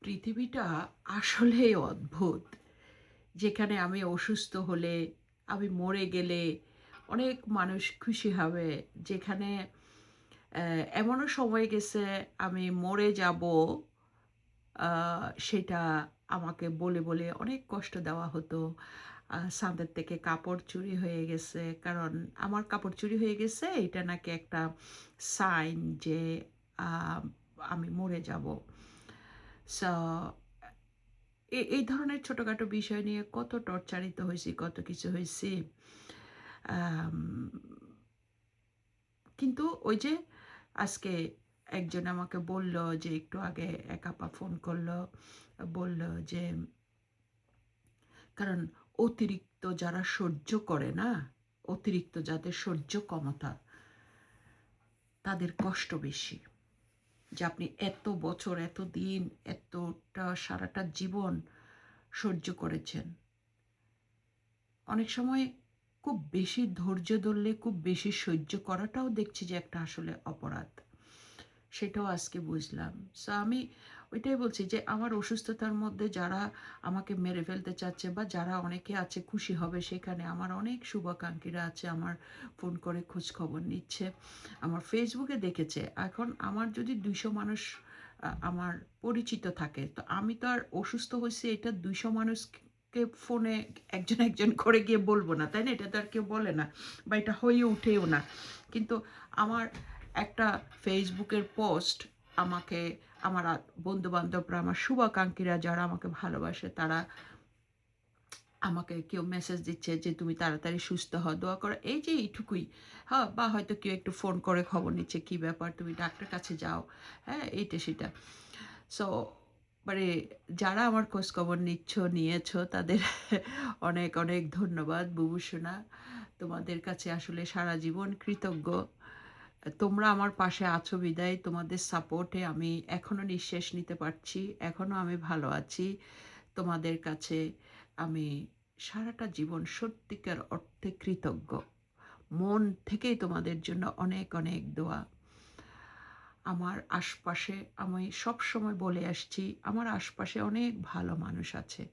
পৃথিবীটা আসলেই অদ্ভুত। যেখানে আমি অসুস্থ হলে, আমি মরে গেলে অনেক মানুষ খুশি হবে। যেখানে এমনও সময় গেছে আমি মরে যাবো, আ সেটা আমাকে বলে অনেক কষ্ট দেওয়া হতো। ছাদের থেকে কাপড় চুরি হয়ে গেছে। কারণ আমার কাপড় চুরি হয়ে গেছে এটা নাকি একটা সাইন যে আ আমি মরে যাবো। সো এই ধরনের ছোটখাটো বিষয় নিয়ে কত টর্চারিত হইছি, কত কিছু হইছি। আম কিন্তু ওই যে আজকে একজন আমাকে বলল যে একটু আগে এক আপা ফোন করল। বলল যে কারণ অতিরিক্ত যারা সহ্য করে না, অতিরিক্ত যাদের সহ্য ক্ষমতা তাদের কষ্ট বেশি। যে আপনি এত বছর, এতদিন, এতটা সারাটা জীবন সহ্য করেছেন। অনেক সময় খুব বেশি ধৈর্য ধরলে খুব বেশি সহ্য করাটাও দেখছি যে একটা আসলে অপরাধ। সেটাও আজকে বুঝলাম। সো আমি ওইটাই বলছি যে আমার অসুস্থতার মধ্যে যারা আমাকে মেরে ফেলতে চাচ্ছে বা যারা অনেকে আছে খুশি হবে সেখানে আমার অনেক শুভাকাঙ্ক্ষীরা আছে, আমার ফোন করে খোঁজ খবর নিচ্ছে। আমার ফেসবুকে দেখেছে। এখন আমার যদি ২০০ মানুষ আমার পরিচিত থাকে, তো আমি তো আর অসুস্থ হইছি এটা ২০০ মানুষকে ফোনে একজন করে গিয়ে বলব না, তাই না? এটা তো আর কেউ বলে না বা এটা হয়ে উঠেও না। কিন্তু আমার একটা ফেসবুকের পোস্ট আমাকে আমার বন্ধু-বান্ধবরা, আমার শুভাকাঙ্ক্ষীরা যারা আমাকে ভালোবাসে তারা আমাকে কেউ মেসেজ দিচ্ছে যে, "তুমি তাড়াতাড়ি সুস্থ হও, দোয়া করো।" এই যে এইটুকুই। হ্যাঁ? বা হয়তো কেউ একটু ফোন করে খবর নিচ্ছে, "কি ব্যাপার? তুমি ডাক্তারের কাছে যাও।" হ্যাঁ? এইটা সেটা। সো মানে যারা আমার খোঁজখবর নিয়েছো তাদের অনেক ধন্যবাদ বুবু সোনা। তোমাদের কাছে আসলে সারা জীবন কৃতজ্ঞ। তোমরা আমার পাশে আছো বিদায় তোমাদের সাপোর্টে আমি এখনো নিঃশ্বাস নিতে পারছি। এখনো আমি ভালো আছি। তোমাদের কাছে আমি সারাটা জীবন সত্যিকার অর্থে কৃতজ্ঞ। মন থেকেই তোমাদের জন্য অনেক দোয়া। আমার আশপাশে আমি সবসময় বলে আসছি, আমার আশপাশে অনেক ভালো মানুষ আছে।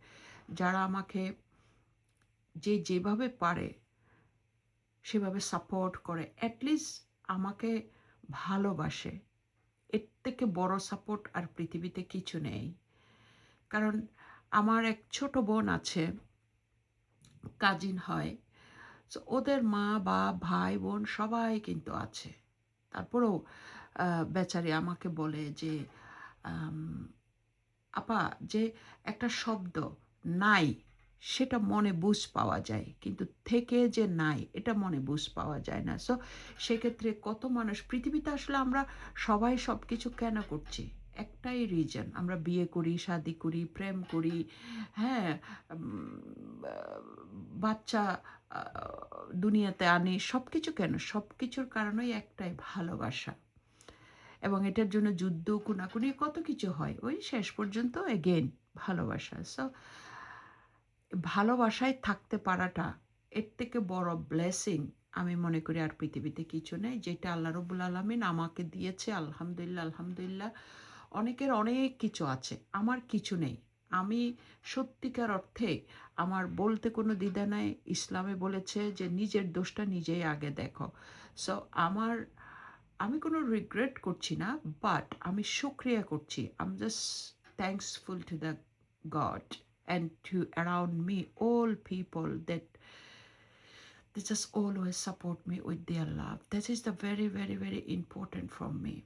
যারা আমাকে যে যেভাবে পারে সেভাবে সাপোর্ট করে। এট লিস্ট আমাকে ভালোবাসে। এর থেকে বড় সাপোর্ট আর পৃথিবীতে কিছু নেই। কারণ আমার এক ছোট বোন আছে, কাজিন হয়। সো ওদের মা বা ভাই-বোন সবাই কিন্তু আছে। তারপরেও বেচারি আমাকে বলে যে, আম আপা যে একটা শব্দ নাই সেটা মনে বুঝ পাওয়া যায়। কিন্তু থেকে যে নাই এটা মনে বুঝ পাওয়া যায় না। সো সেক্ষেত্রে কত মানুষ পৃথিবীতে আসলে আমরা সবাই সবকিছু কেন করছি? একটাই রিজন আমরা বিয়ে করি, শাদী করি, প্রেম করি, হ্যাঁ? আ বাচ্চা আ দুনিয়াতে আনি। সবকিছু কেন? সবকিছুর কারণই একটাই ভালোবাসা। এবং এটার জন্য যুদ্ধ, খুনাখুনি কত কিছু হয়। ওই শেষ পর্যন্ত এগেইন ভালোবাসা। সো ভালোবাসায় থাকতে পারাটা এর থেকে বড় ব্লেসিং আমি মনে করি আর পৃথিবীতে কিছু নেই। যেটা আল্লাহ রব্বুল আলামিন আমাকে দিয়েছে আলহামদুলিল্লাহ। অনেকের অনেক কিছু আছে। আমার কিছু নেই। আমি সত্যিকার অর্থে আমার বলতে কোনো দ্বিধা নাই। ইসলামে বলেছে যে নিজের দোষটা নিজেই আগে দেখো। সো আমার আমি কোনো রিগ্রেট করছি না, বাট আমি শুকরিয়া করছি। I'm just thankful to the God and to around me all people that they just always support me with their love. That is the very important from me.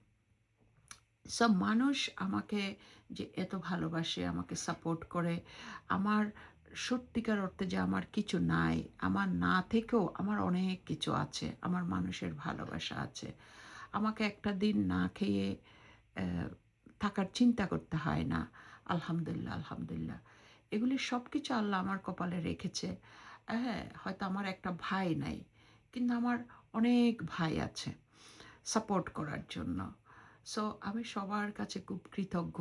So মানুষ আমাকে যে এত ভালোবাসে, আমাকে সাপোর্ট করে, আমার সত্যিকার অর্থে যে আমার কিছু নাই, আমার না থেকেও আমার অনেক কিছু আছে। আমার মানুষের ভালোবাসা আছে। আমাকে একটা দিন না খেয়ে অ্যা থাকার চিন্তা করতে হয় না। আলহামদুলিল্লাহ। এগুলি সবকিছু আল্লাহ আমার কপালে রেখেছে। হ্যাঁ, হয়তো আমার একটা ভাই নাই। কিন্তু আমার অনেক ভাই আছে সাপোর্ট করার জন্য। সো আমি সবার কাছে খুব কৃতজ্ঞ।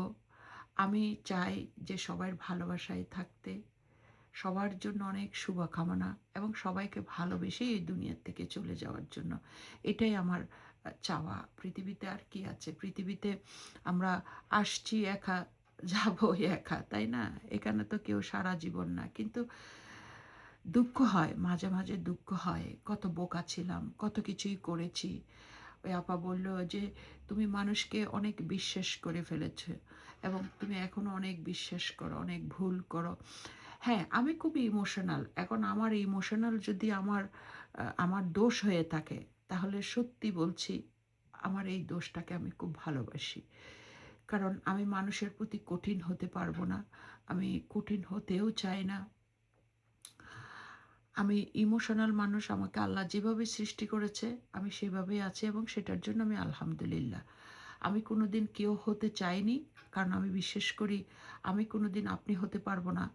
আমি চাই যে সবার ভালোবাসায় থাকতে, সবার জন্য অনেক শুভকামনা এবং সবাইকে ভালোবেসেই এই দুনিয়া থেকে চলে যাওয়ার জন্য। এটাই আমার চাওয়া। পৃথিবীতে আর কি আছে? পৃথিবীতে আমরা আসছি যাবই একা, তাই না? এখানে তো কেউ সারা জীবন না। কিন্তু দুঃখ হয়, মাঝে মাঝে দুঃখ হয়, কত বোকা ছিলাম, কত কিছুই করেছি। ওই আপা বলল যে তুমি মানুষকে অনেক বিশ্বাস করে ফেলেছো এবং তুমি এখনো অনেক বিশ্বাস করো, অনেক ভুল করো। হ্যাঁ, আমি খুবই ইমোশনাল। এখন আমার ইমোশনাল যদি আমার দোষ হয়ে থাকে, তাহলে সত্যি বলছি আমার এই দোষটাকে আমি খুব ভালোবাসি। কারণ আমি মানুষের প্রতি কঠিন হতে পারবো না, আমি কঠিন হতেও চাই না। আমি ইমোশনাল মানুষ, আমাকে আল্লাহ যেভাবে সৃষ্টি করেছে আমি সেভাবেই আছি এবং সেটার জন্য আমি আলহামদুলিল্লাহ। আমি কোনো দিন কেউ হতে চাইনি, কারণ আমি বিশ্বাস করি আমি কোনো দিন আপনি হতে পারবো না।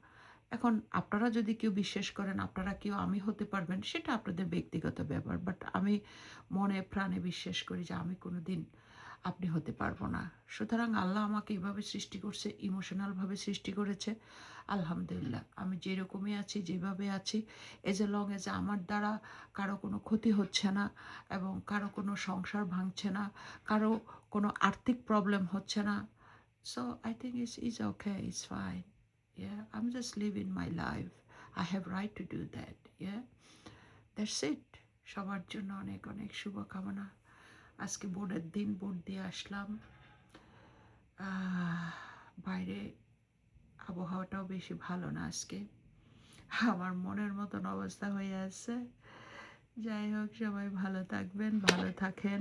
এখন আপনারা যদি কেউ বিশ্বাস করেন আপনারা কেউ আমি হতে পারবেন, সেটা আপনাদের ব্যক্তিগত ব্যাপার। বাট আমি মনে প্রাণে বিশ্বাস করি যে আমি কোনো দিন আপনি হতে পারবো না। সুতরাং আল্লাহ আমাকে এভাবে সৃষ্টি করছে, ইমোশনালভাবে সৃষ্টি করেছে। আলহামদুলিল্লাহ, আমি যেরকমই আছি, যেভাবে আছি, এজ এ লং এজ আমার দ্বারা কারো কোনো ক্ষতি হচ্ছে না এবং কারো কোনো সংসার ভাঙছে না, কারো কোনো আর্থিক প্রবলেম হচ্ছে না। So I think it's okay, it's fine. Yeah, I'm just living my life. I have right to do that. Yeah, that's it. সবার জন্য অনেক অনেক শুভকামনা। আজকে বোর্ডের দিন, বোর্ড দিয়ে আসলাম। বাইরে আবহাওয়াটাও বেশি ভালো না আজকে, আমার মনের মতন অবস্থা হয়ে আছে। যাই হোক, সবাই ভালো থাকবেন, ভালো থাকেন।